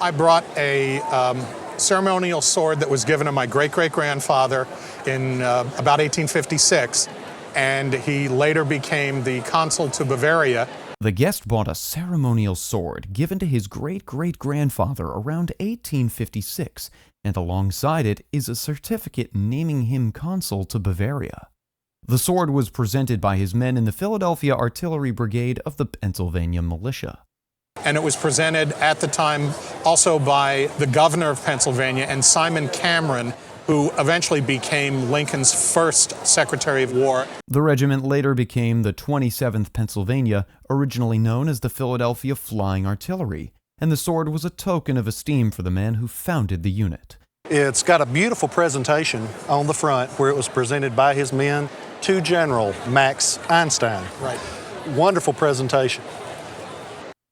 I brought a ceremonial sword that was given to my great-great-grandfather in about 1856, and he later became the consul to Bavaria. The guest bought a ceremonial sword given to his great-great-grandfather around 1856, and alongside it is a certificate naming him consul to Bavaria. The sword was presented by his men in the Philadelphia Artillery Brigade of the Pennsylvania Militia. And it was presented at the time also by the governor of Pennsylvania and Simon Cameron, who eventually became Lincoln's first Secretary of War. The regiment later became the 27th Pennsylvania, originally known as the Philadelphia Flying Artillery, and the sword was a token of esteem for the man who founded the unit. It's got a beautiful presentation on the front where it was presented by his men to General Max Einstein. Right. Wonderful presentation.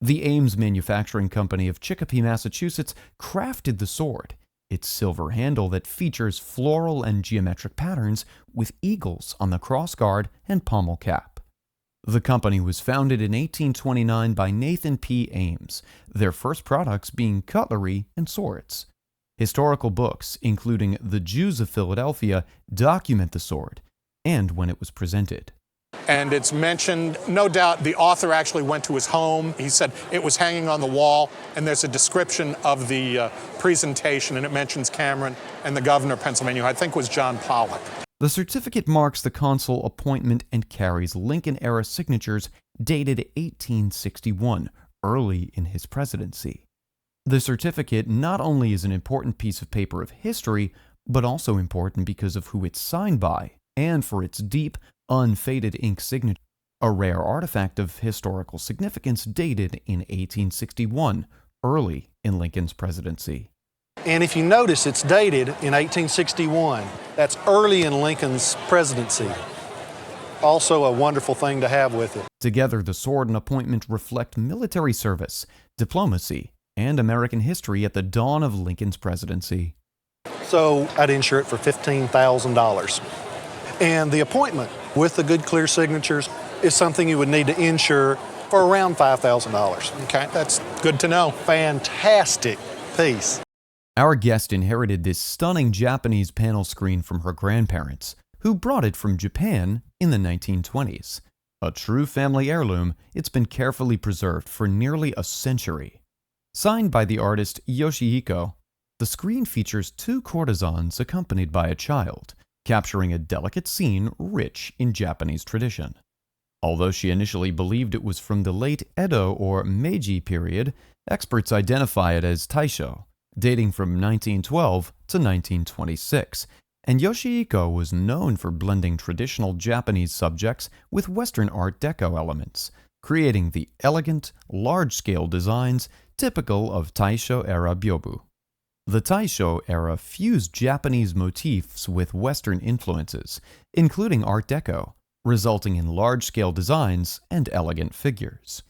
The Ames Manufacturing Company of Chicopee, Massachusetts, crafted the sword. Its silver handle that features floral and geometric patterns with eagles on the crossguard and pommel cap. The company was founded in 1829 by Nathan P. Ames, their first products being cutlery and swords. Historical books, including The Jews of Philadelphia, document the sword and when it was presented. And it's mentioned, no doubt the author actually went to his home. He said it was hanging on the wall, and there's a description of the presentation, and it mentions Cameron and the governor of Pennsylvania, who I think was John Pollock. The certificate marks the consul appointment and carries Lincoln-era signatures dated 1861, early in his presidency. The certificate not only is an important piece of paper of history, but also important because of who it's signed by, and for its deep, unfaded ink signature, a rare artifact of historical significance dated in 1861, early in Lincoln's presidency. And if you notice, it's dated in 1861. That's early in Lincoln's presidency. Also a wonderful thing to have with it. Together, the sword and appointment reflect military service, diplomacy, and American history at the dawn of Lincoln's presidency. So I'd insure it for $15,000. And the appointment with the good clear signatures is something you would need to insure for around $5,000. Okay, that's good to know. Fantastic piece. Our guest inherited this stunning Japanese panel screen from her grandparents, who brought it from Japan in the 1920s. A true family heirloom, it's been carefully preserved for nearly a century. Signed by the artist Yoshihiko, the screen features two courtesans accompanied by a child, capturing a delicate scene rich in Japanese tradition. Although she initially believed it was from the late Edo or Meiji period, experts identify it as Taisho, dating from 1912 to 1926, and Yoshihiko was known for blending traditional Japanese subjects with Western Art Deco elements, creating the elegant, large-scale designs typical of Taisho-era byobu. The Taisho era fused Japanese motifs with Western influences, including Art Deco, resulting in large-scale designs and elegant figures.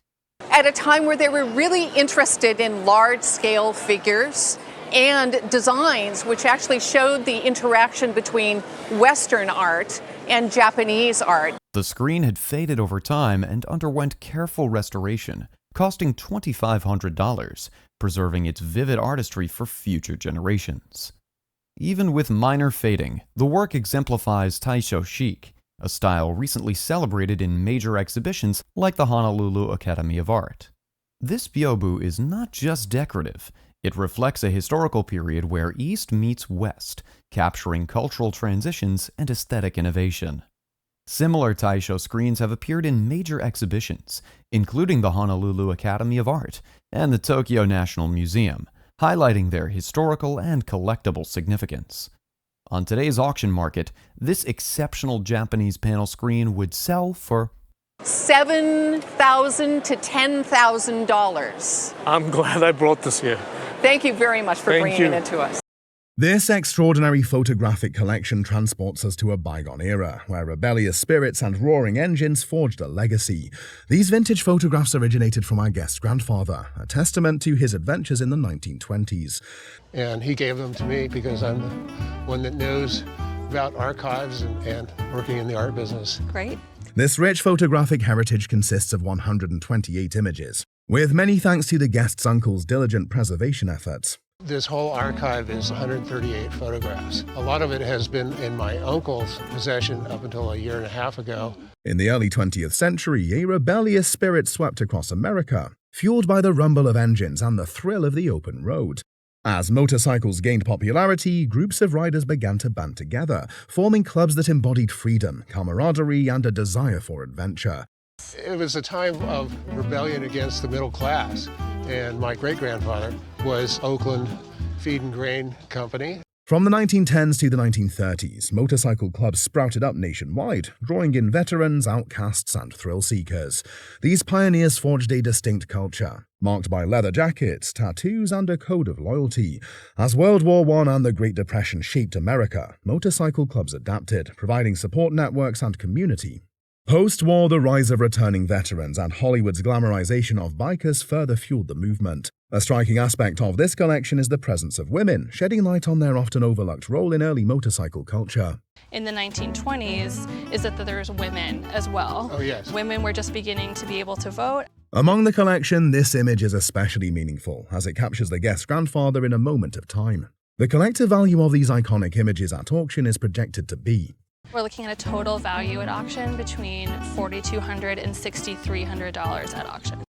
At a time where they were really interested in large-scale figures and designs which actually showed the interaction between Western art and Japanese art. The screen had faded over time and underwent careful restoration, costing $2,500, preserving its vivid artistry for future generations. Even with minor fading, the work exemplifies Taisho chic, a style recently celebrated in major exhibitions like the Honolulu Academy of Art. This byobu is not just decorative, it reflects a historical period where East meets West, capturing cultural transitions and aesthetic innovation. Similar Taisho screens have appeared in major exhibitions, including the Honolulu Academy of Art and the Tokyo National Museum, highlighting their historical and collectible significance. On today's auction market, this exceptional Japanese panel screen would sell for $7,000 to $10,000. I'm glad I brought this here. Thank you very much for bringing it into us. This extraordinary photographic collection transports us to a bygone era, where rebellious spirits and roaring engines forged a legacy. These vintage photographs originated from our guest's grandfather, a testament to his adventures in the 1920s. And he gave them to me because I'm the one that knows about archives and working in the art business. Great. This rich photographic heritage consists of 128 images, with many thanks to the guest's uncle's diligent preservation efforts. This whole archive is 138 photographs. A lot of it has been in my uncle's possession up until a year and a half ago. In the early 20th century, a rebellious spirit swept across America, fueled by the rumble of engines and the thrill of the open road. As motorcycles gained popularity, groups of riders began to band together, forming clubs that embodied freedom, camaraderie, and a desire for adventure. It was a time of rebellion against the middle class, and my great-grandfather was Oakland Feed and Grain Company. From the 1910s to the 1930s, motorcycle clubs sprouted up nationwide, drawing in veterans, outcasts, and thrill-seekers. These pioneers forged a distinct culture, marked by leather jackets, tattoos, and a code of loyalty. As World War I and the Great Depression shaped America, motorcycle clubs adapted, providing support networks and community. Post-war, the rise of returning veterans and Hollywood's glamorization of bikers further fueled the movement. A striking aspect of this collection is the presence of women, shedding light on their often overlooked role in early motorcycle culture. In the 1920s, is that there's women as well. Oh, yes. Women were just beginning to be able to vote. Among the collection, this image is especially meaningful, as it captures the guest's grandfather in a moment of time. The collective value of these iconic images at auction is projected to be We're looking at a total value at auction between $4,200 and $6,300 at auction.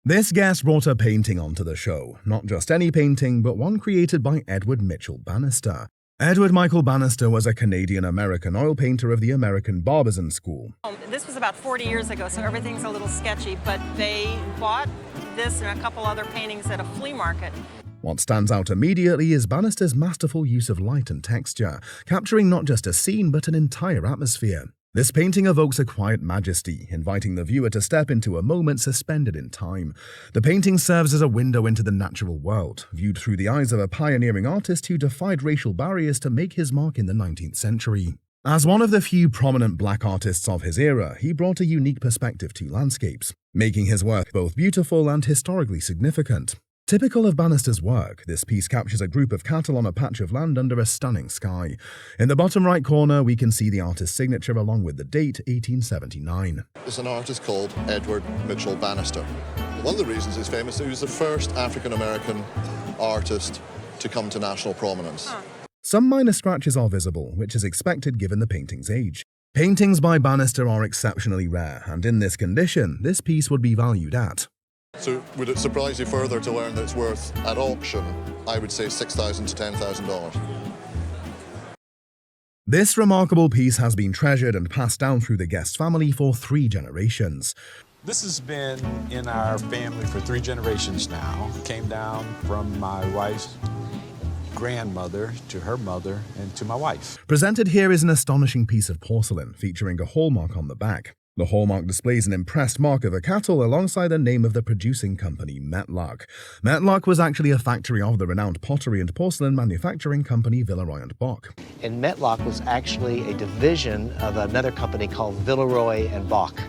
This guest brought a painting onto the show, not just any painting, but one created by Edward Mitchell Banister. Edward Michael Banister was a Canadian-American oil painter of the American Barbizon School. This was about 40 years ago, so everything's a little sketchy, but they bought this and a couple other paintings at a flea market. What stands out immediately is Banister's masterful use of light and texture, capturing not just a scene but an entire atmosphere. This painting evokes a quiet majesty, inviting the viewer to step into a moment suspended in time. The painting serves as a window into the natural world, viewed through the eyes of a pioneering artist who defied racial barriers to make his mark in the 19th century. As one of the few prominent black artists of his era, he brought a unique perspective to landscapes, making his work both beautiful and historically significant. Typical of Banister's work, this piece captures a group of cattle on a patch of land under a stunning sky. In the bottom right corner, we can see the artist's signature along with the date, 1879. It's an artist called Edward Mitchell Banister. One of the reasons he's famous is he was the first African-American artist to come to national prominence. Some minor scratches are visible, which is expected given the painting's age. Paintings by Banister are exceptionally rare, and in this condition, this piece would be valued at. So would it surprise you further to learn that it's worth, at auction, I would say $6,000 to $10,000? This remarkable piece has been treasured and passed down through the guest family for 3 generations. This has been in our family for 3 generations now. Came down from my wife's grandmother to her mother and to my wife. Presented here is an astonishing piece of porcelain featuring a hallmark on the back. The hallmark displays an impressed mark of a cattle alongside the name of the producing company, Metlock. Metlock was actually a factory of the renowned pottery and porcelain manufacturing company Villeroy & Boch. And Metlock was actually a division of another company called Villeroy & Boch.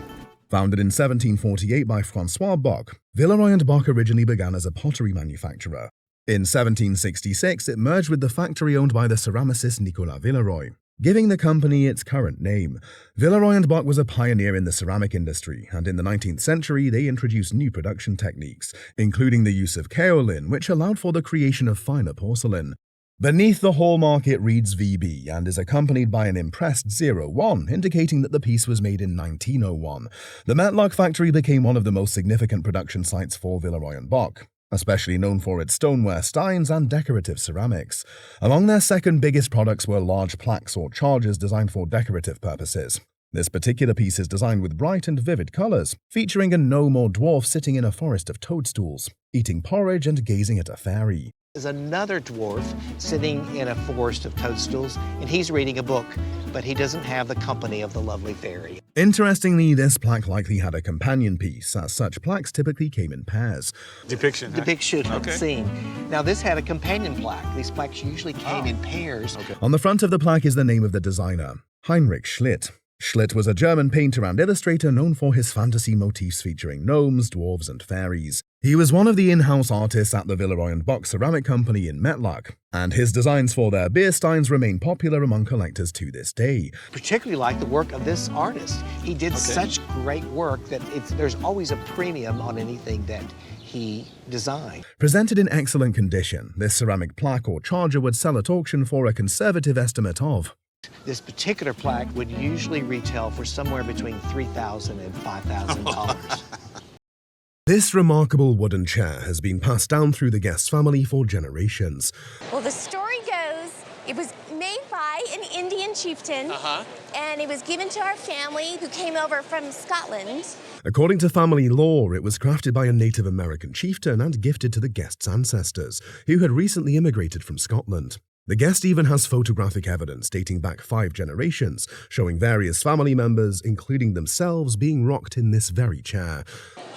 Founded in 1748 by Francois Boch, Villeroy & Boch originally began as a pottery manufacturer. In 1766, it merged with the factory owned by the ceramicist Nicolas Villeroy, giving the company its current name. Villeroy & Boch was a pioneer in the ceramic industry, and in the 19th century they introduced new production techniques, including the use of kaolin, which allowed for the creation of finer porcelain. Beneath the hallmark it reads VB and is accompanied by an impressed 01, indicating that the piece was made in 1901. The Metlock factory became one of the most significant production sites for Villeroy & Boch, especially known for its stoneware steins and decorative ceramics. Among their second biggest products were large plaques or chargers designed for decorative purposes. This particular piece is designed with bright and vivid colors, featuring a gnome or dwarf sitting in a forest of toadstools, eating porridge and gazing at a fairy. There's another dwarf sitting in a forest of toadstools, and he's reading a book, but he doesn't have the company of the lovely fairy. Interestingly, this plaque likely had a companion piece, as such plaques typically came in pairs. Depiction, huh? Depiction of the scene. Now this had a companion plaque. These plaques usually came in pairs. On the front of the plaque is the name of the designer, Heinrich Schlitt. Schlitt was a German painter and illustrator known for his fantasy motifs featuring gnomes, dwarves, and fairies. He was one of the in-house artists at the Villeroy and Boch ceramic company in Metlock, and his designs for their beer steins remain popular among collectors to this day. Particularly like the work of this artist. He did such great work that there's always a premium on anything that he designed. Presented in excellent condition, this ceramic plaque or charger would sell at auction for a conservative estimate of. This particular plaque would usually retail for somewhere between $3,000 and $5,000. This remarkable wooden chair has been passed down through the Guest family for generations. Well, the story goes, it was made by an Indian chieftain, and it was given to our family who came over from Scotland. According to family lore, it was crafted by a Native American chieftain and gifted to the Guest's ancestors, who had recently immigrated from Scotland. The Guest even has photographic evidence dating back 5 generations, showing various family members, including themselves, being rocked in this very chair.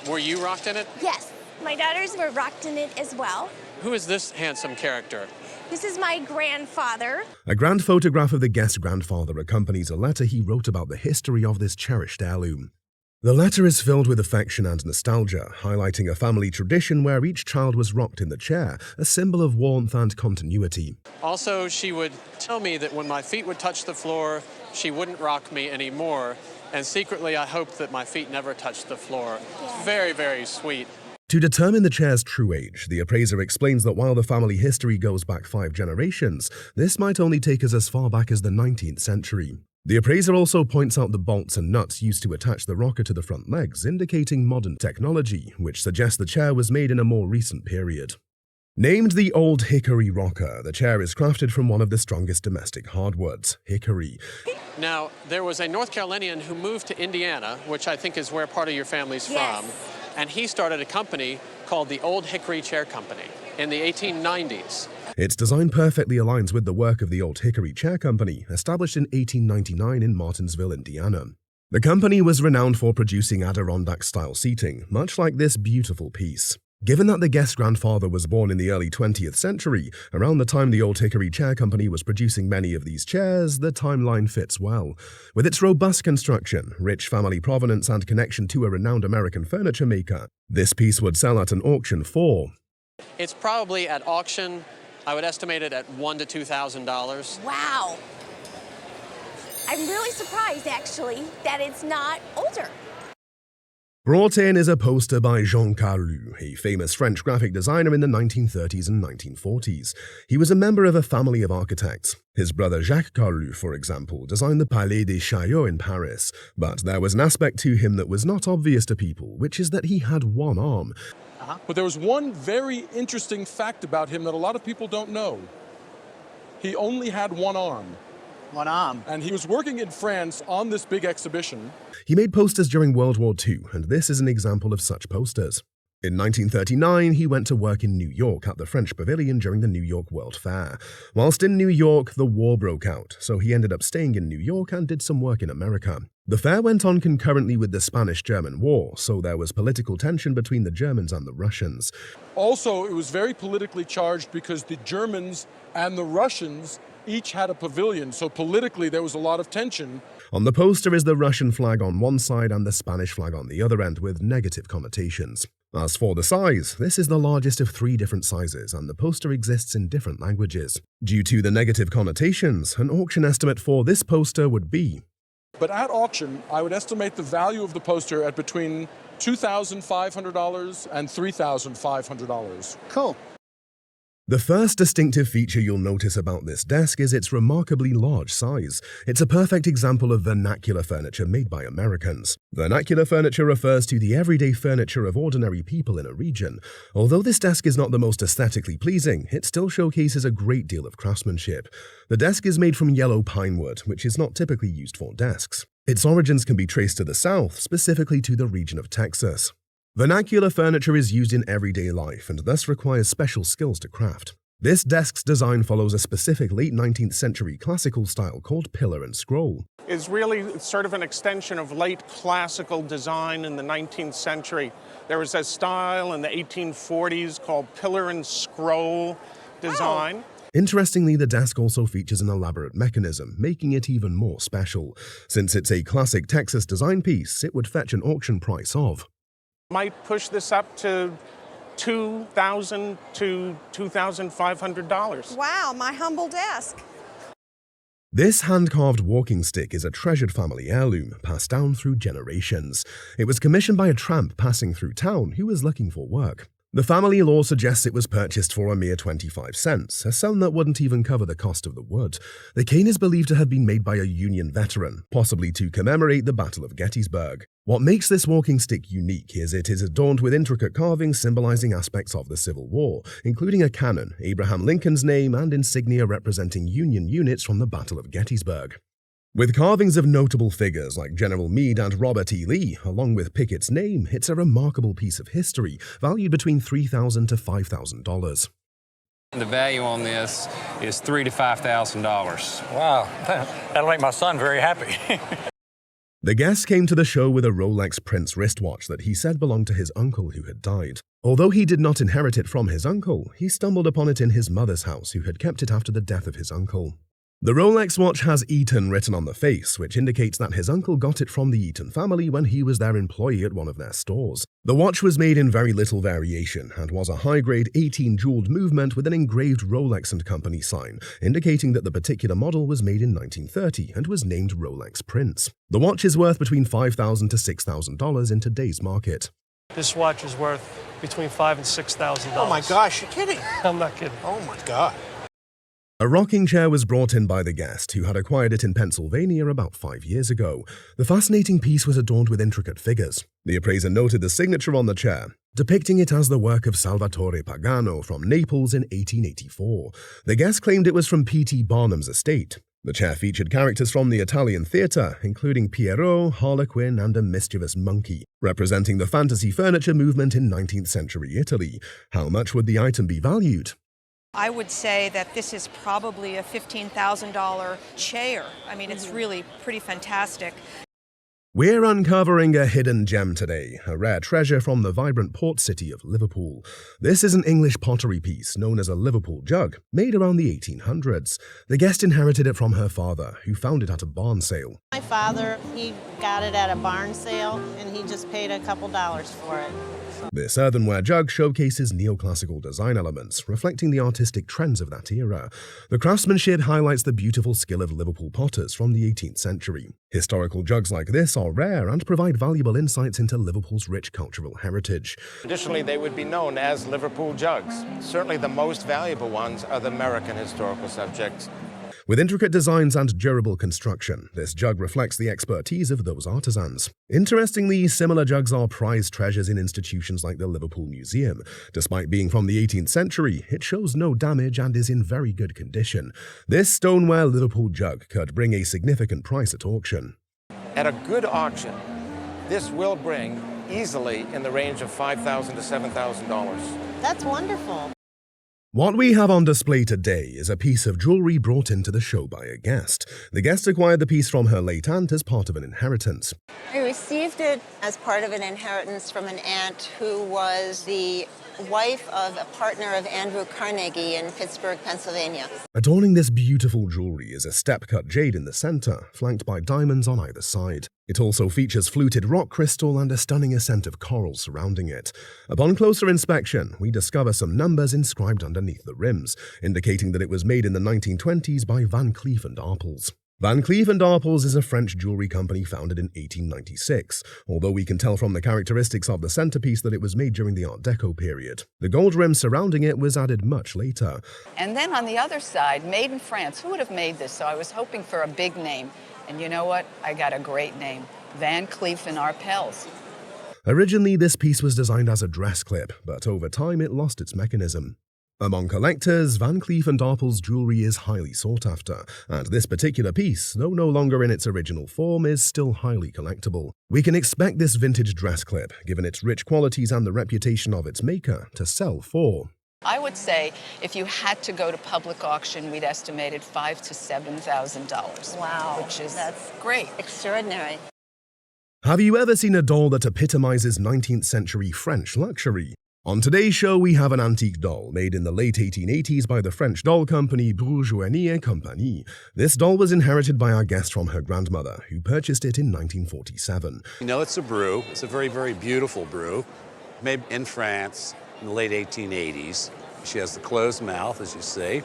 Were you rocked in it? Yes, my daughters were rocked in it as well. Who is this handsome character? This is my grandfather. A grand photograph of the Guest's grandfather accompanies a letter he wrote about the history of this cherished heirloom. The letter is filled with affection and nostalgia, highlighting a family tradition where each child was rocked in the chair, a symbol of warmth and continuity. Also, she would tell me that when my feet would touch the floor, she wouldn't rock me anymore. And secretly, I hoped that my feet never touched the floor. Yeah. Very, very sweet. To determine the chair's true age, the appraiser explains that while the family history goes back 5 generations, this might only take us as far back as the 19th century. The appraiser also points out the bolts and nuts used to attach the rocker to the front legs, indicating modern technology, which suggests the chair was made in a more recent period. Named the Old Hickory Rocker, the chair is crafted from one of the strongest domestic hardwoods, hickory. Now, there was a North Carolinian who moved to Indiana, which I think is where part of your family's from, and he started a company called the Old Hickory Chair Company in the 1890s. Its design perfectly aligns with the work of the Old Hickory Chair Company, established in 1899 in Martinsville, Indiana. The company was renowned for producing Adirondack-style seating, much like this beautiful piece. Given that the Guest's grandfather was born in the early 20th century, around the time the Old Hickory Chair Company was producing many of these chairs, the timeline fits well. With its robust construction, rich family provenance, and connection to a renowned American furniture maker, this piece would sell at an auction for... It's probably at auction, I would estimate it at $1,000 to $2,000. Wow. I'm really surprised, actually, that it's not older. Brought in is a poster by Jean Carlu, a famous French graphic designer in the 1930s and 1940s. He was a member of a family of architects. His brother Jacques Carlu, for example, designed the Palais des Chaillot in Paris. But there was an aspect to him that was not obvious to people, which is that he had one arm. But there was one very interesting fact about him that a lot of people don't know. He only had one arm. One arm. And he was working in France on this big exhibition. He made posters during World War II, and this is an example of such posters. In 1939, he went to work in New York at the French Pavilion during the New York World Fair. Whilst in New York, the war broke out, so he ended up staying in New York and did some work in America. The fair went on concurrently with the Spanish-German War, so there was political tension between the Germans and the Russians. Also, it was very politically charged because the Germans and the Russians each had a pavilion, so politically there was a lot of tension. On the poster is the Russian flag on one side and the Spanish flag on the other end, with negative connotations. As for the size, this is the largest of 3 different sizes, and the poster exists in different languages. Due to the negative connotations, an auction estimate for this poster would be... But at auction, I would estimate the value of the poster at between $2,500 and $3,500. Cool. The first distinctive feature you'll notice about this desk is its remarkably large size. It's a perfect example of vernacular furniture made by Americans. Vernacular furniture refers to the everyday furniture of ordinary people in a region. Although this desk is not the most aesthetically pleasing, it still showcases a great deal of craftsmanship. The desk is made from yellow pine wood, which is not typically used for desks. Its origins can be traced to the south, specifically to the region of Texas. Vernacular furniture is used in everyday life and thus requires special skills to craft. This desk's design follows a specific late 19th century classical style called pillar and scroll. It's really sort of an extension of late classical design in the 19th century. There was a style in the 1840s called pillar and scroll design. Interestingly, the desk also features an elaborate mechanism, making it even more special. Since it's a classic Texas design piece, it would fetch an auction price of Might push this up to $2,000 to $2,500. Wow, my humble desk. This hand-carved walking stick is a treasured family heirloom passed down through generations. It was commissioned by a tramp passing through town who was looking for work. The family law suggests it was purchased for a mere 25 cents, a sum that wouldn't even cover the cost of the wood. The cane is believed to have been made by a Union veteran, possibly to commemorate the Battle of Gettysburg. What makes this walking stick unique is it is adorned with intricate carvings symbolizing aspects of the Civil War, including a cannon, Abraham Lincoln's name, and insignia representing Union units from the Battle of Gettysburg. With carvings of notable figures like General Meade and Robert E. Lee, along with Pickett's name, it's a remarkable piece of history, valued between $3,000 to $5,000. The value on this is $3,000 to $5,000. Wow, that'll make my son very happy. The guest came to the show with a Rolex Prince wristwatch that he said belonged to his uncle who had died. Although he did not inherit it from his uncle, he stumbled upon it in his mother's house, who had kept it after the death of his uncle. The Rolex watch has Eaton written on the face, which indicates that his uncle got it from the Eaton family when he was their employee at one of their stores. The watch was made in very little variation and was a high-grade 18-jeweled movement with an engraved Rolex & Company sign, indicating that the particular model was made in 1930 and was named Rolex Prince. The watch is worth between $5,000 to $6,000 in today's market. This watch is worth between $5,000 and $6,000. Oh my gosh, you're kidding. I'm not kidding. Oh my God. A rocking chair was brought in by the guest, who had acquired it in Pennsylvania about 5 years ago. The fascinating piece was adorned with intricate figures. The appraiser noted the signature on the chair, depicting it as the work of Salvatore Pagano from Naples in 1884. The guest claimed it was from P.T. Barnum's estate. The chair featured characters from the Italian theatre, including Pierrot, Harlequin, and a mischievous monkey, representing the fantasy furniture movement in 19th century Italy. How much would the item be valued? I would say that this is probably a $15,000 chair. I mean, it's really pretty fantastic. We're uncovering a hidden gem today, a rare treasure from the vibrant port city of Liverpool. This is an English pottery piece known as a Liverpool jug, made around the 1800s. The guest inherited it from her father, who found it at a barn sale. My father, he got it at a barn sale, and he just paid a couple dollars for it. This earthenware jug showcases neoclassical design elements, reflecting the artistic trends of that era. The craftsmanship highlights the beautiful skill of Liverpool potters from the 18th century. Historical jugs like this are rare and provide valuable insights into Liverpool's rich cultural heritage. Traditionally, they would be known as Liverpool jugs. Certainly the most valuable ones are the American historical subjects. With intricate designs and durable construction, this jug reflects the expertise of those artisans. Interestingly, similar jugs are prized treasures in institutions like the Liverpool Museum. Despite being from the 18th century, it shows no damage and is in very good condition. This stoneware Liverpool jug could bring a significant price at auction. At a good auction, this will bring easily in the range of $5,000 to $7,000. That's wonderful. What we have on display today is a piece of jewelry brought into the show by a guest. The guest acquired the piece from her late aunt as part of an inheritance. I received it as part of an inheritance from an aunt who was the wife of a partner of Andrew Carnegie in Pittsburgh, Pennsylvania. Adorning this beautiful jewelry is a step-cut jade in the center, flanked by diamonds on either side. It also features fluted rock crystal and a stunning ascent of coral surrounding it. Upon closer inspection, we discover some numbers inscribed underneath the rims, indicating that it was made in the 1920s by Van Cleef & Arpels. Van Cleef & Arpels is a French jewelry company founded in 1896, although we can tell from the characteristics of the centerpiece that it was made during the Art Deco period. The gold rim surrounding it was added much later. And then on the other side, made in France. Who would have made this? So I was hoping for a big name. And you know what? I got a great name. Van Cleef & Arpels. Originally, this piece was designed as a dress clip, but over time it lost its mechanism. Among collectors, Van Cleef & Arpels jewelry is highly sought after, and this particular piece, though no longer in its original form, is still highly collectible. We can expect this vintage dress clip, given its rich qualities and the reputation of its maker, to sell for. I would say if you had to go to public auction, we'd estimate it $5,000 to $7,000. Wow. Which is that's great. Extraordinary. Have you ever seen a doll that epitomizes 19th century French luxury? On today's show, we have an antique doll made in the late 1880s by the French doll company Bourgeoisie et Compagnie. This doll was inherited by our guest from her grandmother, who purchased it in 1947. You know, it's a brew. It's a very, very beautiful brew, made in France in the late 1880s. She has the closed mouth, as you see.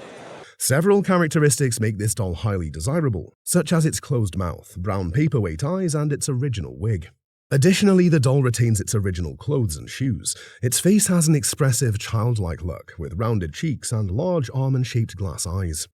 Several characteristics make this doll highly desirable, such as its closed mouth, brown paperweight eyes, and its original wig. Additionally, the doll retains its original clothes and shoes. Its face has an expressive, childlike look, with rounded cheeks and large almond-shaped glass eyes.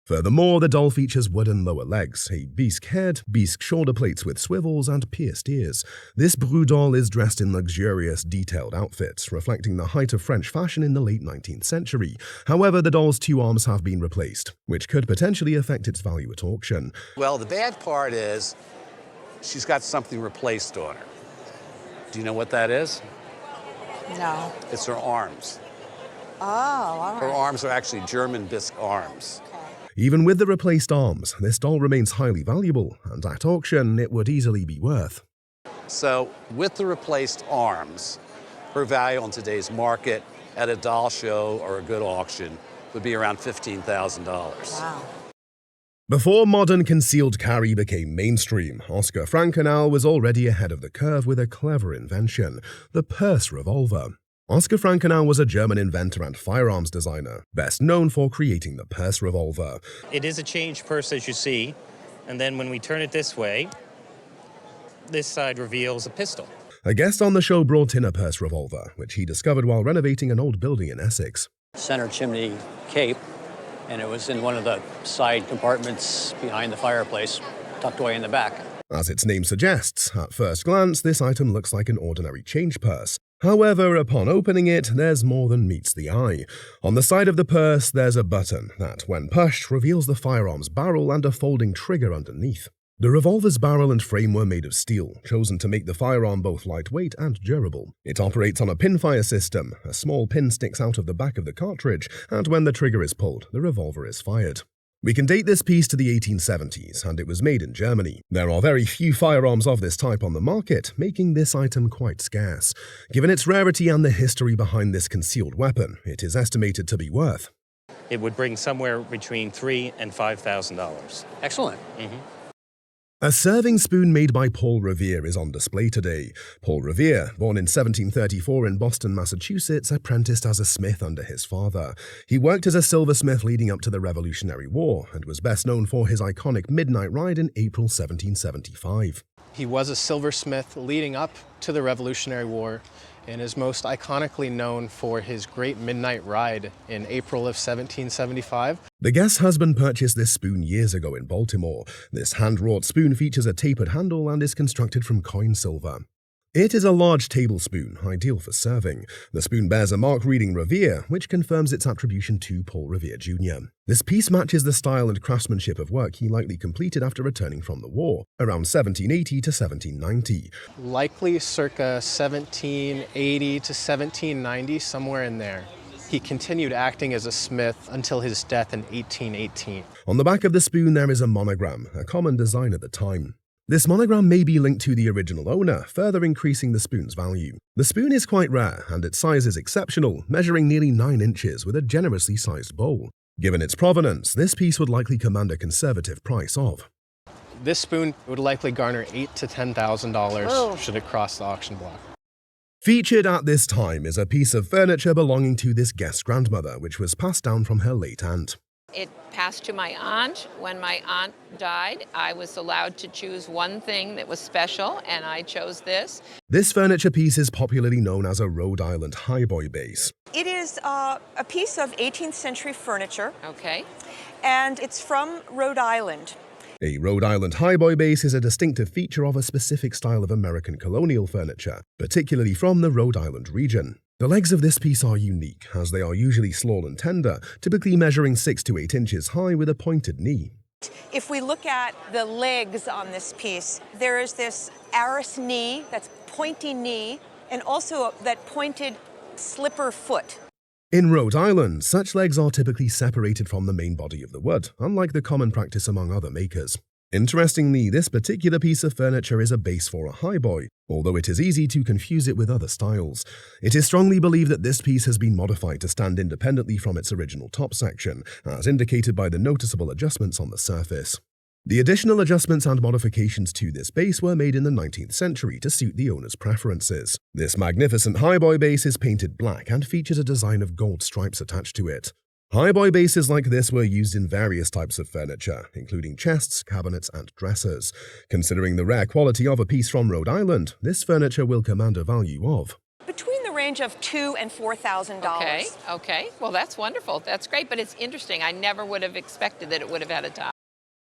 Furthermore, the doll features wooden lower legs, a bisque head, bisque shoulder plates with swivels, and pierced ears. This brew doll is dressed in luxurious, detailed outfits, reflecting the height of French fashion in the late 19th century. However, the doll's two arms have been replaced, which could potentially affect its value at auction. Well, the bad part is she's got something replaced on her. Do you know what that is? No. It's her arms. Oh, all right. Her arms are actually German bisque arms. Even with the replaced arms, this doll remains highly valuable, and at auction, it would easily be worth. So, with the replaced arms, her value on today's market at a doll show or a good auction would be around $15,000. Wow. Before modern concealed carry became mainstream, Oscar Frankenal was already ahead of the curve with a clever invention, the purse revolver. Oscar Frankenal was a German inventor and firearms designer, best known for creating the purse revolver. It is a change purse, as you see, and then when we turn it this way, this side reveals a pistol. A guest on the show brought in a purse revolver, which he discovered while renovating an old building in Essex. Center chimney cape, and it was in one of the side compartments behind the fireplace, tucked away in the back. As its name suggests, at first glance, this item looks like an ordinary change purse. However, upon opening it, there's more than meets the eye. On the side of the purse, there's a button that, when pushed, reveals the firearm's barrel and a folding trigger underneath. The revolver's barrel and frame were made of steel, chosen to make the firearm both lightweight and durable. It operates on a pinfire system. A small pin sticks out of the back of the cartridge, and when the trigger is pulled, the revolver is fired. We can date this piece to the 1870s, and it was made in Germany. There are very few firearms of this type on the market, making this item quite scarce. Given its rarity and the history behind this concealed weapon, it is estimated to be worth. It would bring somewhere between $3,000 and $5,000. Excellent. A serving spoon made by Paul Revere is on display today. Paul Revere, born in 1734 in Boston, Massachusetts, apprenticed as a smith under his father. He worked as a silversmith leading up to the Revolutionary War and was best known for his iconic midnight ride in April 1775. He was a silversmith leading up to the Revolutionary War and is most iconically known for his great midnight ride in April of 1775. The guest's husband purchased this spoon years ago in Baltimore. This hand-wrought spoon features a tapered handle and is constructed from coin silver. It is a large tablespoon, ideal for serving. The spoon bears a mark reading Revere, which confirms its attribution to Paul Revere Jr. This piece matches the style and craftsmanship of work he likely completed after returning from the war, around 1780 to 1790. Likely circa 1780 to 1790, somewhere in there. He continued acting as a smith until his death in 1818. On the back of the spoon there is a monogram, a common design at the time. This monogram may be linked to the original owner, further increasing the spoon's value. The spoon is quite rare, and its size is exceptional, measuring nearly 9 inches with a generously sized bowl. Given its provenance, this piece would likely command a conservative price of. This spoon would likely garner $8,000 to $10,000 should it cross the auction block. Featured at this time is a piece of furniture belonging to this guest's grandmother, which was passed down from her late aunt. It passed to my aunt. When my aunt died, I was allowed to choose one thing that was special, and I chose this. This furniture piece is popularly known as a Rhode Island highboy base. It is a piece of 18th century furniture. Okay. And it's from Rhode Island. A Rhode Island highboy base is a distinctive feature of a specific style of American colonial furniture, particularly from the Rhode Island region. The legs of this piece are unique, as they are usually small and tender, typically measuring 6 to 8 inches high with a pointed knee. If we look at the legs on this piece, there is this arras knee, that's pointy knee, and also that pointed slipper foot. In Rhode Island, such legs are typically separated from the main body of the wood, unlike the common practice among other makers. Interestingly, this particular piece of furniture is a base for a highboy, although it is easy to confuse it with other styles. It is strongly believed that this piece has been modified to stand independently from its original top section, as indicated by the noticeable adjustments on the surface. The additional adjustments and modifications to this base were made in the 19th century to suit the owner's preferences. This magnificent highboy base is painted black and features a design of gold stripes attached to it. Highboy bases like this were used in various types of furniture, including chests, cabinets, and dressers. Considering the rare quality of a piece from Rhode Island, this furniture will command a value of Between the range of $2,000 and $4,000. Okay. Well, that's wonderful. That's great, but it's interesting. I never would have expected that it would have had a top.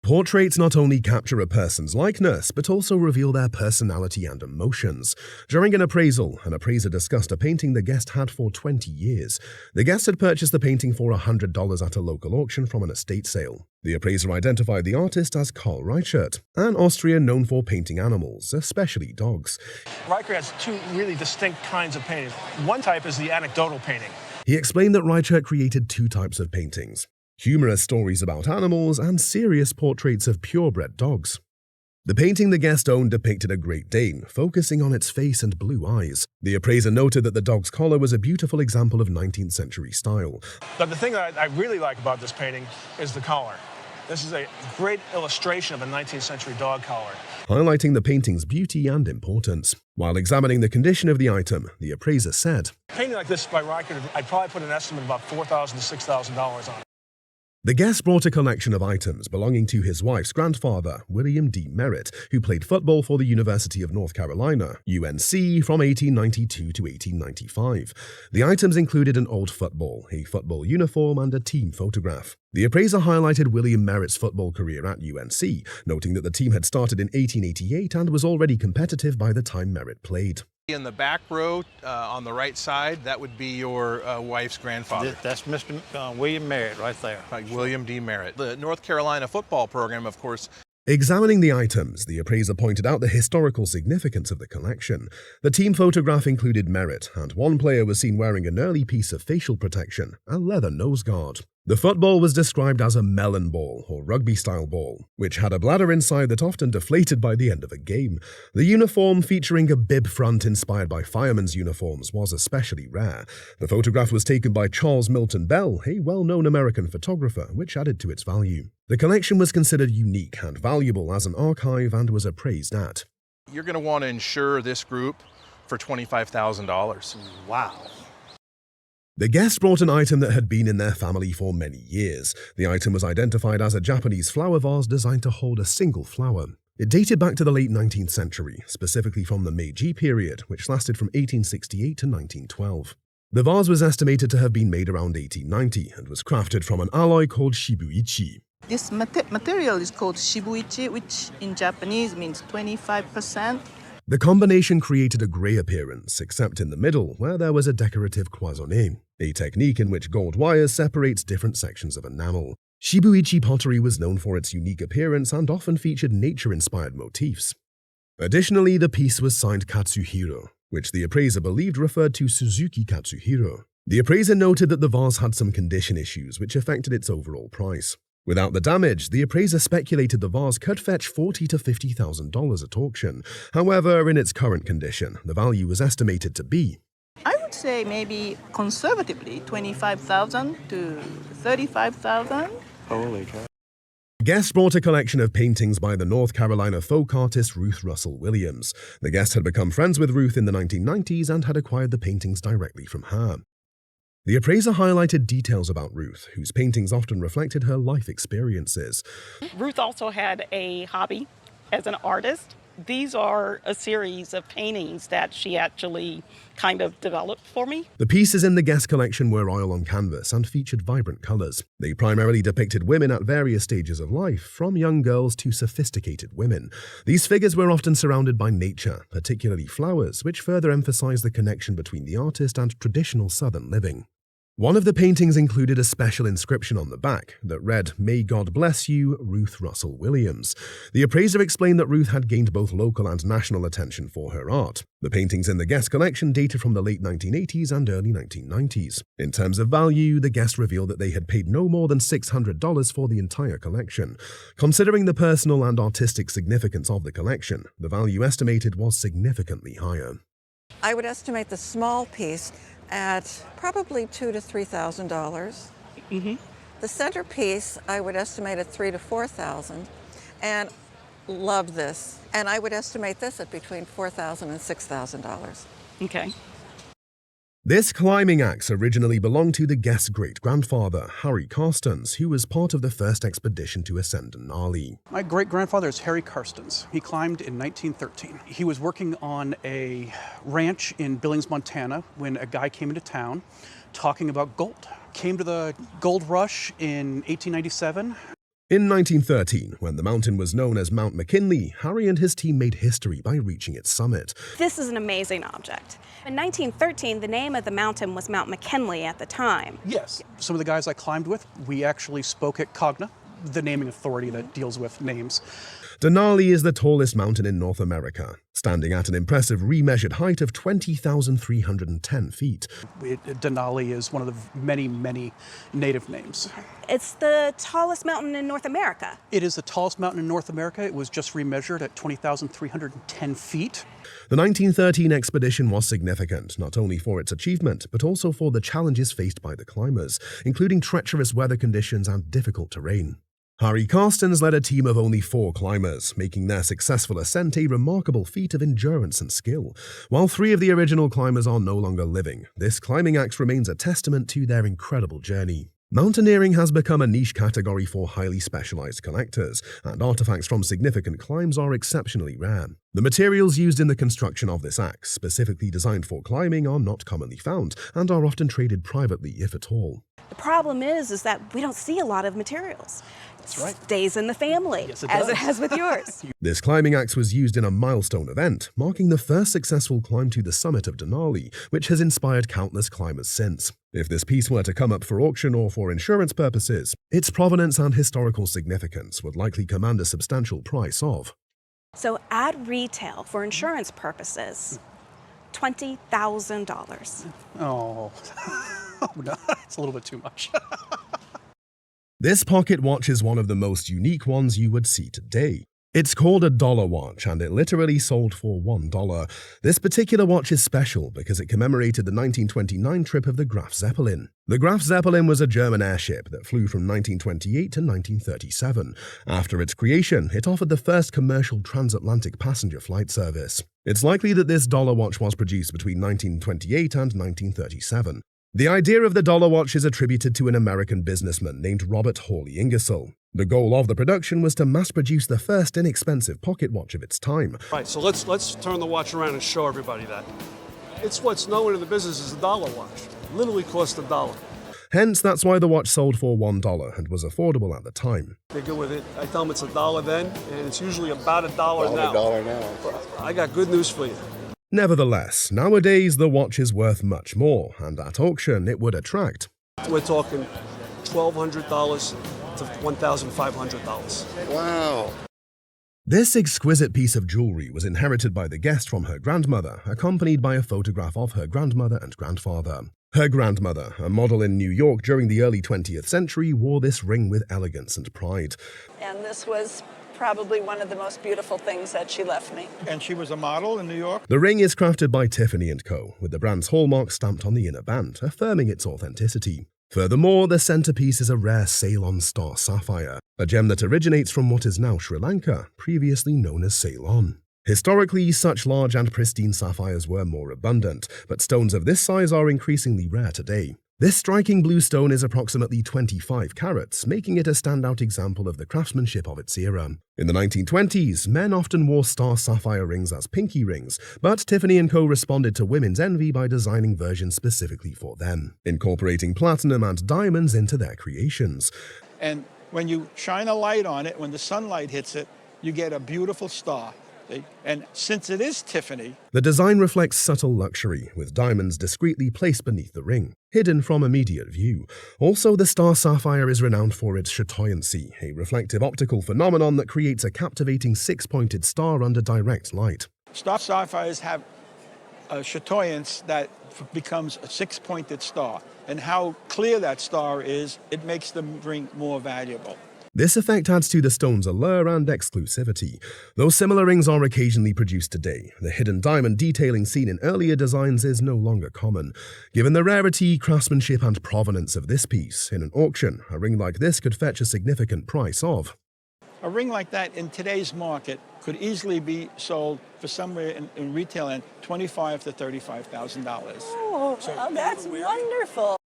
Portraits not only capture a person's likeness, but also reveal their personality and emotions. During an appraisal, an appraiser discussed a painting the guest had for 20 years. The guest had purchased the painting for $100 at a local auction from an estate sale. The appraiser identified the artist as Carl Reichert, an Austrian known for painting animals, especially dogs. Reichert has two really distinct kinds of painting. One type is the anecdotal painting. He explained that Reichert created two types of paintings: humorous stories about animals and serious portraits of purebred dogs. The painting the guest owned depicted a Great Dane, focusing on its face and blue eyes. The appraiser noted that the dog's collar was a beautiful example of 19th century style. But the thing that I really like about this painting is the collar. This is a great illustration of a 19th century dog collar, highlighting the painting's beauty and importance. While examining the condition of the item, the appraiser said, a painting like this by Reichert, I'd probably put an estimate of about $4,000 to $6,000 on it. The guest brought a collection of items belonging to his wife's grandfather, William D. Merritt, who played football for the University of North Carolina, UNC, from 1892 to 1895. The items included an old football, a football uniform, and a team photograph. The appraiser highlighted William Merritt's football career at UNC, noting that the team had started in 1888 and was already competitive by the time Merritt played. In the back row, on the right side, that would be your wife's grandfather. That's Mr. William Merritt right there. William D. Merritt. The North Carolina football program, of course. Examining the items, the appraiser pointed out the historical significance of the collection. The team photograph included Merritt, and one player was seen wearing an early piece of facial protection, a leather nose guard. The football was described as a melon ball, or rugby-style ball, which had a bladder inside that often deflated by the end of a game. The uniform, featuring a bib front inspired by firemen's uniforms, was especially rare. The photograph was taken by Charles Milton Bell, a well-known American photographer, which added to its value. The collection was considered unique and valuable as an archive and was appraised at. You're going to want to insure this group for $25,000. Wow. The guest brought an item that had been in their family for many years. The item was identified as a Japanese flower vase designed to hold a single flower. It dated back to the late 19th century, specifically from the Meiji period, which lasted from 1868 to 1912. The vase was estimated to have been made around 1890 and was crafted from an alloy called shibuichi. This material is called shibuichi, which in Japanese means 25%. The combination created a grey appearance, except in the middle, where there was a decorative cloisonné, a technique in which gold wires separates different sections of enamel. Shibuichi pottery was known for its unique appearance and often featured nature-inspired motifs. Additionally, the piece was signed Katsuhiro, which the appraiser believed referred to Suzuki Katsuhiro. The appraiser noted that the vase had some condition issues which affected its overall price. Without the damage, the appraiser speculated the vase could fetch $40,000 to $50,000 at auction. However, in its current condition, the value was estimated to be, I would say maybe conservatively $25,000 to $35,000. Holy cow. Guest brought a collection of paintings by the North Carolina folk artist Ruth Russell Williams. The guest had become friends with Ruth in the 1990s and had acquired the paintings directly from her. The appraiser highlighted details about Ruth, whose paintings often reflected her life experiences. Ruth also had a hobby as an artist. These are a series of paintings that she actually kind of developed for me. The pieces in the guest collection were oil on canvas and featured vibrant colors. They primarily depicted women at various stages of life, from young girls to sophisticated women. These figures were often surrounded by nature, particularly flowers, which further emphasized the connection between the artist and traditional Southern living. One of the paintings included a special inscription on the back that read, "May God bless you, Ruth Russell Williams." The appraiser explained that Ruth had gained both local and national attention for her art. The paintings in the guest collection dated from the late 1980s and early 1990s. In terms of value, the guest revealed that they had paid no more than $600 for the entire collection. Considering the personal and artistic significance of the collection, the value estimated was significantly higher. I would estimate the small piece at probably $2,000 to $3,000. The centerpiece I would estimate at $3,000 to $4,000, and love this. And I would estimate this at between $4,000 and $6,000. Okay. This climbing axe originally belonged to the guest's great-grandfather, Harry Carstens, who was part of the first expedition to ascend Denali. My great-grandfather is Harry Carstens. He climbed in 1913. He was working on a ranch in Billings, Montana, when a guy came into town talking about gold. Came to the gold rush in 1897. In 1913, when the mountain was known as Mount McKinley, Harry and his team made history by reaching its summit. This is an amazing object. In 1913, the name of the mountain was Mount McKinley at the time. Yes. Some of the guys I climbed with, we actually spoke at Cogna, the naming authority that deals with names. Denali is the tallest mountain in North America, standing at an impressive remeasured height of 20,310 feet. Denali is one of the many, many native names. It's the tallest mountain in North America. It is the tallest mountain in North America. It was just remeasured at 20,310 feet. The 1913 expedition was significant, not only for its achievement, but also for the challenges faced by the climbers, including treacherous weather conditions and difficult terrain. Harry Carstens led a team of only 4 climbers, making their successful ascent a remarkable feat of endurance and skill. While 3 of the original climbers are no longer living, this climbing axe remains a testament to their incredible journey. Mountaineering has become a niche category for highly specialized collectors, and artifacts from significant climbs are exceptionally rare. The materials used in the construction of this axe, specifically designed for climbing, are not commonly found, and are often traded privately, if at all. The problem is that we don't see a lot of materials. That's right. Stays in the family, Yes, it as does. it has with yours. This climbing axe was used in a milestone event, marking the first successful climb to the summit of Denali, which has inspired countless climbers since. If this piece were to come up for auction or for insurance purposes, its provenance and historical significance would likely command a substantial price of. So at retail, for insurance purposes, $20,000. Oh, no, it's a little bit too much. This pocket watch is one of the most unique ones you would see today. It's called a dollar watch, and it literally sold for $1. This particular watch is special because it commemorated the 1929 trip of the Graf Zeppelin. The Graf Zeppelin was a German airship that flew from 1928 to 1937. After its creation, it offered the first commercial transatlantic passenger flight service. It's likely that this dollar watch was produced between 1928 and 1937. The idea of the dollar watch is attributed to an American businessman named Robert Hawley Ingersoll. The goal of the production was to mass-produce the first inexpensive pocket watch of its time. Right, so let's turn the watch around and show everybody that. It's what's known in the business as a dollar watch. It literally cost $1. Hence, that's why the watch sold for $1 and was affordable at the time. They go with it. I tell them it's $1 then, and it's usually about $1 now. $1 now. I got good news for you. Nevertheless, nowadays the watch is worth much more, and at auction it would attract. We're talking $1,200 to $1,500. Wow. This exquisite piece of jewelry was inherited by the guest from her grandmother, accompanied by a photograph of her grandmother and grandfather. Her grandmother, a model in New York during the early 20th century, wore this ring with elegance and pride. And this was probably one of the most beautiful things that she left me. And she was a model in New York? The ring is crafted by Tiffany & Co., with the brand's hallmark stamped on the inner band, affirming its authenticity. Furthermore, the centerpiece is a rare Ceylon star sapphire, a gem that originates from what is now Sri Lanka, previously known as Ceylon. Historically, such large and pristine sapphires were more abundant, but stones of this size are increasingly rare today. This striking blue stone is approximately 25 carats, making it a standout example of the craftsmanship of its era. In the 1920s, men often wore star sapphire rings as pinky rings, but Tiffany & Co. responded to women's envy by designing versions specifically for them, incorporating platinum and diamonds into their creations. And when you shine a light on it, when the sunlight hits it, you get a beautiful star. And since it is Tiffany, The design reflects subtle luxury, with diamonds discreetly placed beneath the ring, hidden from immediate view. Also, the star sapphire is renowned for its chatoyancy, a reflective optical phenomenon that creates a captivating six-pointed star under direct light. star sapphires have a chatoyance that becomes a six-pointed star. And how clear that star is, it makes the ring more valuable. This effect adds to the stone's allure and exclusivity. Though similar rings are occasionally produced today, the hidden diamond detailing seen in earlier designs is no longer common. Given the rarity, craftsmanship, and provenance of this piece, in an auction, a ring like this could fetch a significant price of. A ring like that in today's market could easily be sold for somewhere in retail and $25,000 to $35,000. Oh, that's wonderful.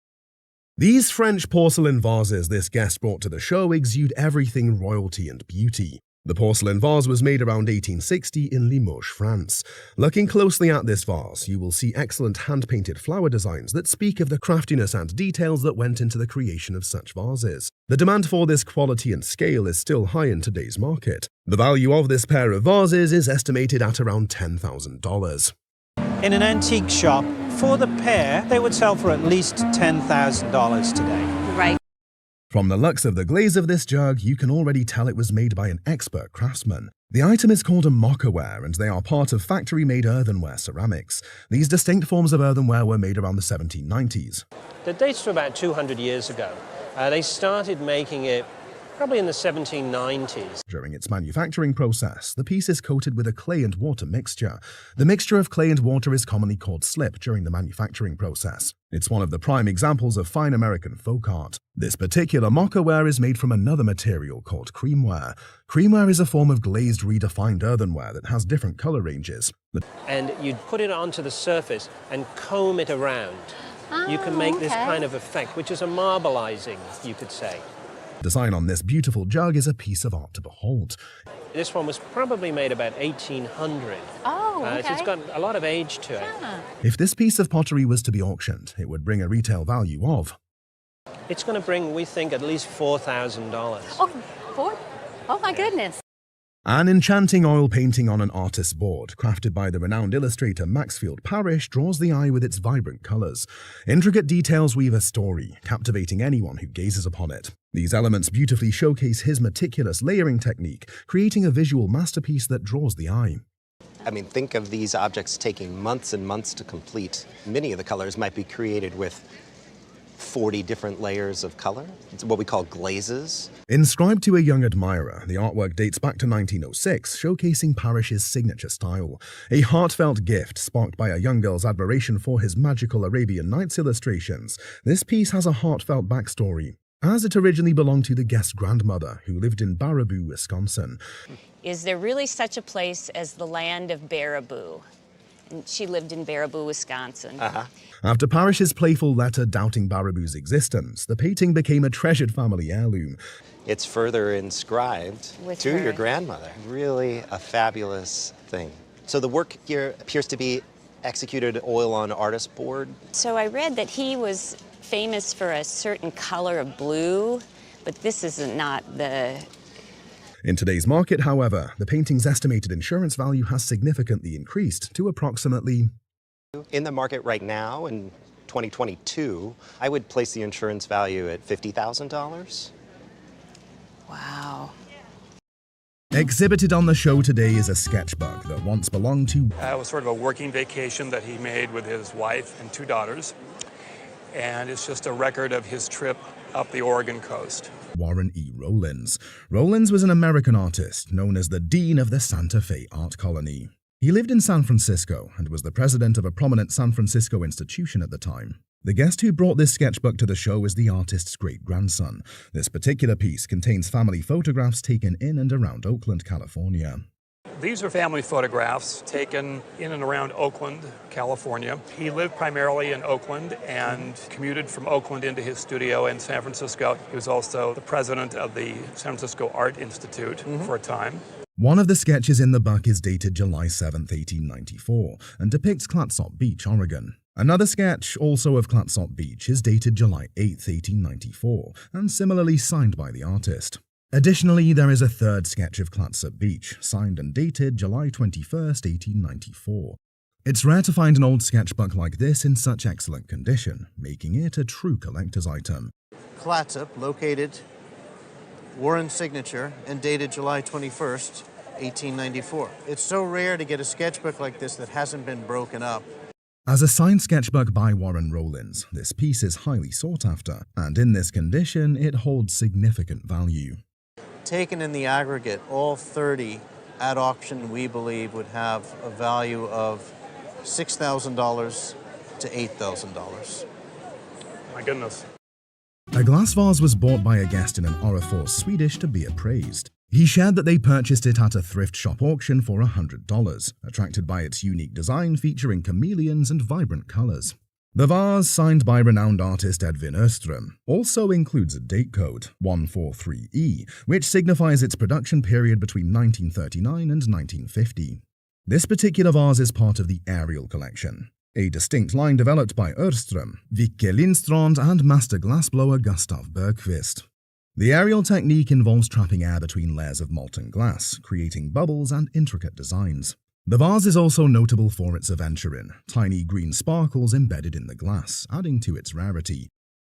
These French porcelain vases this guest brought to the show exude everything royalty and beauty. The porcelain vase was made around 1860 in Limoges, France. Looking closely at this vase, you will see excellent hand-painted flower designs that speak of the craftiness and details that went into the creation of such vases. The demand for this quality and scale is still high in today's market. The value of this pair of vases is estimated at around $10,000. In an antique shop, for the pair, they would sell for at least $10,000 today. Right. From the looks of the glaze of this jug, you can already tell it was made by an expert craftsman. The item is called a mockaware, and they are part of factory-made earthenware ceramics. These distinct forms of earthenware were made around the 1790s. That dates to about 200 years ago. They started making it probably in the 1790s. During its manufacturing process, the piece is coated with a clay and water mixture. The mixture of clay and water is commonly called slip during the manufacturing process. It's one of the prime examples of fine American folk art. This particular mockaware is made from another material called creamware. Creamware is a form of glazed redefined earthenware that has different color ranges. And you'd put it onto the surface and comb it around. You can make this kind of effect, which is a marbleizing, you could say. The design on this beautiful jug is a piece of art to behold. This one was probably made about 1800. Oh, okay. So it's got a lot of age to it. If this piece of pottery was to be auctioned, it would bring a retail value of. It's going to bring, we think, at least $4,000. Oh, four? Oh my goodness. An enchanting oil painting on an artist's board, crafted by the renowned illustrator Maxfield Parrish, draws the eye with its vibrant colors. Intricate details weave a story, captivating anyone who gazes upon it. These elements beautifully showcase his meticulous layering technique, creating a visual masterpiece that draws the eye. I mean, think of these objects taking months and months to complete. Many of the colors might be created with 40 different layers of color. It's what we call glazes. Inscribed to a young admirer, the artwork dates back to 1906, showcasing Parrish's signature style. A heartfelt gift sparked by a young girl's admiration for his magical Arabian Nights illustrations. This piece has a heartfelt backstory, as it originally belonged to the guest's grandmother, who lived in Baraboo, Wisconsin. Is there really such a place as the land of Baraboo? And she lived in Baraboo, Wisconsin. After Parrish's playful letter doubting Baraboo's existence, the painting became a treasured family heirloom. It's further inscribed to your grandmother. Really a fabulous thing. So the work here appears to be executed oil on artist board. So I read that he was famous for a certain color of blue, but this is not the... In today's market, however, the painting's estimated insurance value has significantly increased to approximately... In the market right now, in 2022, I would place the insurance value at $50,000. Wow. Exhibited on the show today is a sketchbook that once belonged to... It was sort of a working vacation that he made with his wife and 2 daughters. And it's just a record of his trip up the Oregon coast. Warren E. Rollins. Rollins was an American artist known as the Dean of the Santa Fe Art Colony. He lived in San Francisco and was the president of a prominent San Francisco institution at the time. The guest who brought this sketchbook to the show is the artist's great-grandson. This particular piece contains family photographs taken in and around Oakland, California. These are family photographs taken in and around Oakland, California. He lived primarily in Oakland and commuted from Oakland into his studio in San Francisco. He was also the president of the San Francisco Art Institute for a time. One of the sketches in the book is dated July 7, 1894, and depicts Clatsop Beach, Oregon. Another sketch, also of Clatsop Beach, is dated July 8, 1894, and similarly signed by the artist. Additionally, there is a third sketch of Clatsop Beach, signed and dated July 21st, 1894. It's rare to find an old sketchbook like this in such excellent condition, making it a true collector's item. Clatsop, located, Warren signature, and dated July 21st, 1894. It's so rare to get a sketchbook like this that hasn't been broken up. As a signed sketchbook by Warren Rollins, this piece is highly sought after, and in this condition, it holds significant value. Taken in the aggregate, all 30 at auction, we believe, would have a value of $6,000 to $8,000. My goodness. A glass vase was bought by a guest in an Orrefors Swedish to be appraised. He shared that they purchased it at a thrift shop auction for $100, attracted by its unique design featuring chameleons and vibrant colors. The vase, signed by renowned artist Edvin Öström, also includes a date code, 143E, which signifies its production period between 1939 and 1950. This particular vase is part of the Ariel collection, a distinct line developed by Öström, Vicke Lindstrand, and master glassblower Gustav Bergqvist. The Ariel technique involves trapping air between layers of molten glass, creating bubbles and intricate designs. The vase is also notable for its aventurine, tiny green sparkles embedded in the glass, adding to its rarity.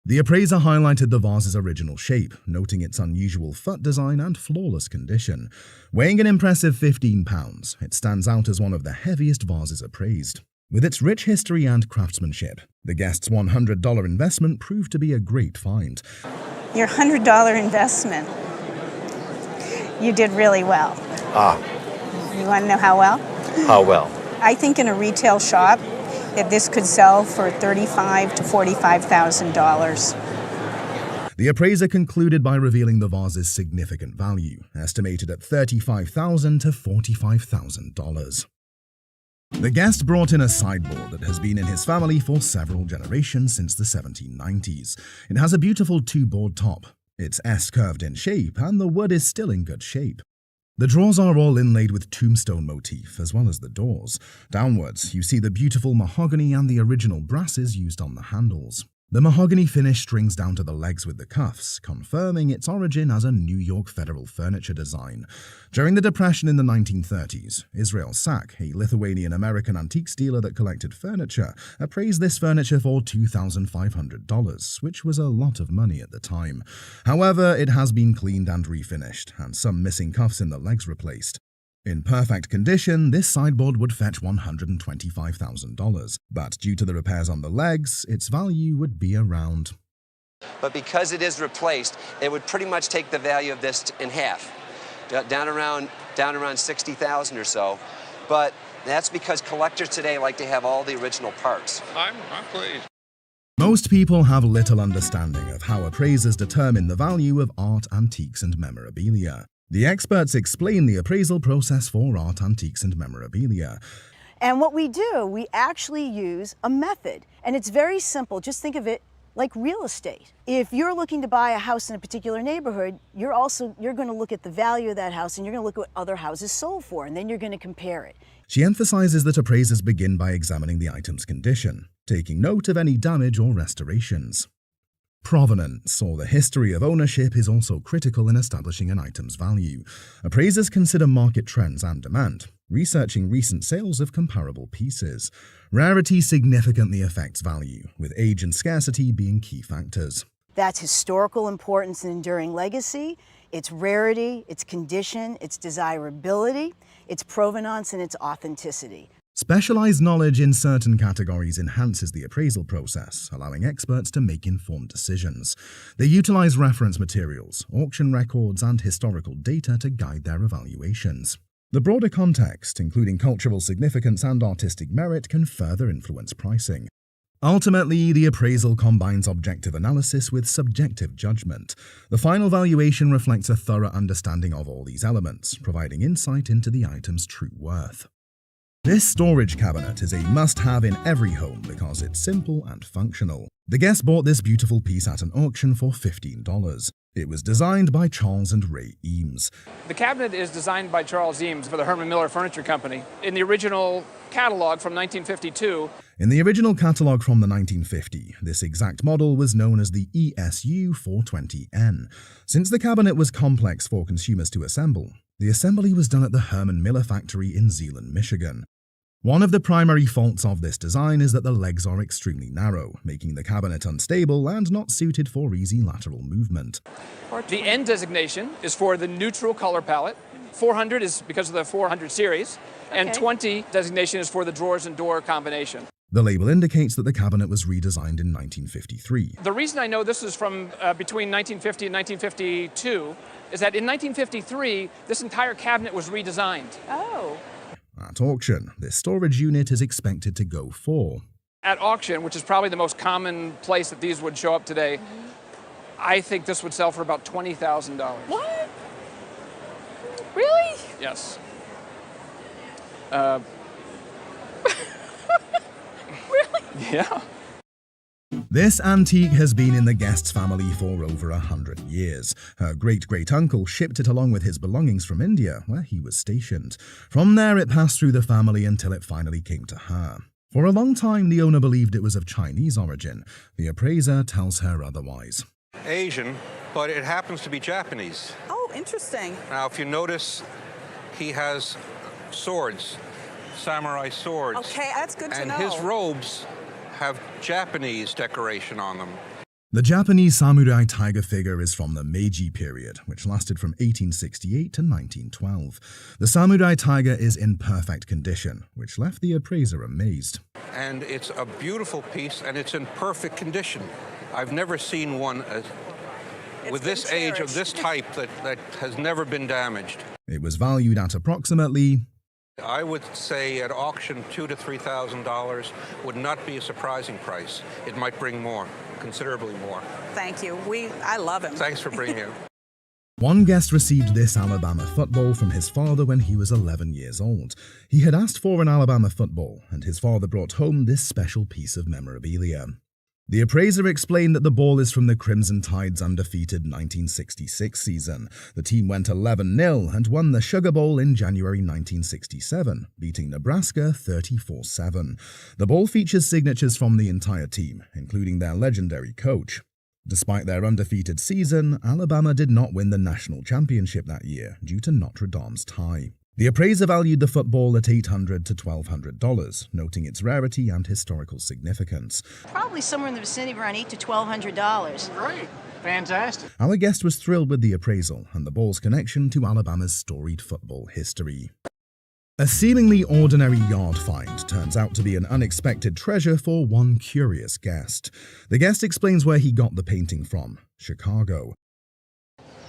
The appraiser highlighted the vase's original shape, noting its unusual foot design and flawless condition. Weighing an impressive 15 pounds, it stands out as one of the heaviest vases appraised. With its rich history and craftsmanship, the guest's $100 investment proved to be a great find. Your $100 investment, you did really well. You want to know how well? How well? I think in a retail shop, that this could sell for $35,000 to $45,000. The appraiser concluded by revealing the vase's significant value, estimated at $35,000 to $45,000. The guest brought in a sideboard that has been in his family for several generations since the 1790s. It has a beautiful two-board top. It's S-curved in shape, and the wood is still in good shape. The drawers are all inlaid with tombstone motif, as well as the doors. Downwards, you see the beautiful mahogany and the original brasses used on the handles. The mahogany finish strings down to the legs with the cuffs, confirming its origin as a New York Federal furniture design. During the Depression in the 1930s, Israel Sack, a Lithuanian-American antiques dealer that collected furniture, appraised this furniture for $2,500, which was a lot of money at the time. However, it has been cleaned and refinished, and some missing cuffs in the legs replaced. In perfect condition, this sideboard would fetch $125,000, but due to the repairs on the legs, its value would be around. But because it is replaced, it would pretty much take the value of this in half, down around $60,000 or so. But that's because collectors today like to have all the original parts. I'm pleased. Most people have little understanding of how appraisers determine the value of art, antiques, and memorabilia. The experts explain the appraisal process for art, antiques, and memorabilia. And what we do, we actually use a method. And it's very simple. Just think of it like real estate. If you're looking to buy a house in a particular neighborhood, you're going to look at the value of that house, and you're going to look at what other houses sold for, and then you're going to compare it. She emphasizes that appraisers begin by examining the item's condition, taking note of any damage or restorations. Provenance, or the history of ownership, is also critical in establishing an item's value. Appraisers consider market trends and demand, researching recent sales of comparable pieces. Rarity significantly affects value, with age and scarcity being key factors. That's historical importance and enduring legacy, its rarity, its condition, its desirability, its provenance, and its authenticity. Specialized knowledge in certain categories enhances the appraisal process, allowing experts to make informed decisions. They utilize reference materials, auction records, and historical data to guide their evaluations. The broader context, including cultural significance and artistic merit, can further influence pricing. Ultimately, the appraisal combines objective analysis with subjective judgment. The final valuation reflects a thorough understanding of all these elements, providing insight into the item's true worth. This storage cabinet is a must-have in every home because it's simple and functional. The guest bought this beautiful piece at an auction for $15. It was designed by Charles and Ray Eames. The cabinet is designed by Charles Eames for the Herman Miller Furniture Company. In the original catalog from 1952, In the original catalogue from the 1950, this exact model was known as the ESU 420N. Since the cabinet was complex for consumers to assemble, the assembly was done at the Herman Miller factory in Zeeland, Michigan. One of the primary faults of this design is that the legs are extremely narrow, making the cabinet unstable and not suited for easy lateral movement. the N designation is for the neutral color palette. 400 is because of the 400 series, and 20 designation is for the drawers and door combination. The label indicates that the cabinet was redesigned in 1953. The reason I know this is from between 1950 and 1952 is that in 1953, this entire cabinet was redesigned. Oh. At auction, this storage unit is expected to go for At auction, which is probably the most common place that these would show up today, I think this would sell for about $20,000. What? Really? Yes. Really? Yeah. This antique has been in the Guest's family for over 100 years. Her great-great-uncle shipped it along with his belongings from India, where he was stationed. From there, it passed through the family until it finally came to her. For a long time, the owner believed it was of Chinese origin. The appraiser tells her otherwise. Asian, but it happens to be Japanese. Oh, interesting. Now, if you notice, he has swords, samurai swords. Okay, that's good to know. And his robes have Japanese decoration on them. The Japanese samurai tiger figure is from the Meiji period, which lasted from 1868 to 1912. The samurai tiger is in perfect condition, which left the appraiser amazed. And it's a beautiful piece, and it's in perfect condition. I've never seen one with this age of this type that has never been damaged. It was valued at approximately, I would say at auction $2,000 to $3,000 would not be a surprising price. It might bring more, considerably more. Thank you. I love him. Thanks for bringing it. One guest received this Alabama football from his father when he was 11 years old. He had asked for an Alabama football, and his father brought home this special piece of memorabilia. The appraiser explained that the ball is from the Crimson Tide's undefeated 1966 season. The team went 11-0 and won the Sugar Bowl in January 1967, beating Nebraska 34-7. The ball features signatures from the entire team, including their legendary coach. Despite their undefeated season, Alabama did not win the national championship that year due to Notre Dame's tie. The appraiser valued the football at $800 to $1,200, noting its rarity and historical significance. Probably somewhere in the vicinity of around $800 to $1,200. Great. Fantastic. Our guest was thrilled with the appraisal and the ball's connection to Alabama's storied football history. A seemingly ordinary yard find turns out to be an unexpected treasure for one curious guest. The guest explains where he got the painting from: Chicago.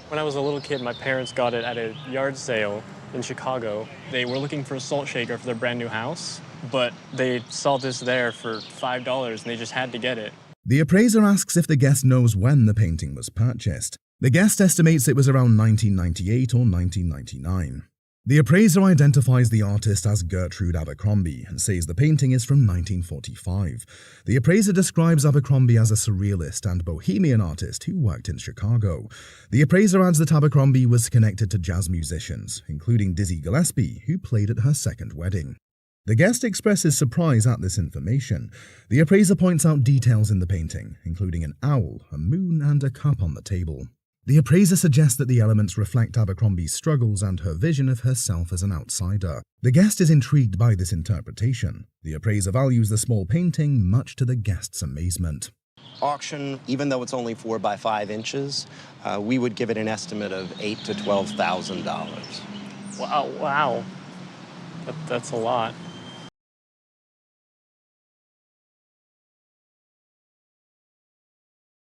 When I was a little kid, my parents got it at a yard sale in Chicago. They were looking for a salt shaker for their brand new house, but they saw this there for $5 and they just had to get it. The appraiser asks if the guest knows when the painting was purchased. The guest estimates it was around 1998 or 1999. The appraiser identifies the artist as Gertrude Abercrombie and says the painting is from 1945. The appraiser describes Abercrombie as a surrealist and bohemian artist who worked in Chicago. The appraiser adds that Abercrombie was connected to jazz musicians, including Dizzy Gillespie, who played at her second wedding. The guest expresses surprise at this information. The appraiser points out details in the painting, including an owl, a moon, and a cup on the table. The appraiser suggests that the elements reflect Abercrombie's struggles and her vision of herself as an outsider. The guest is intrigued by this interpretation. The appraiser values the small painting, much to the guest's amazement. Auction, even though it's only 4 by 5 inches, we would give it an estimate of $8,000 to $12,000. Wow. That's a lot.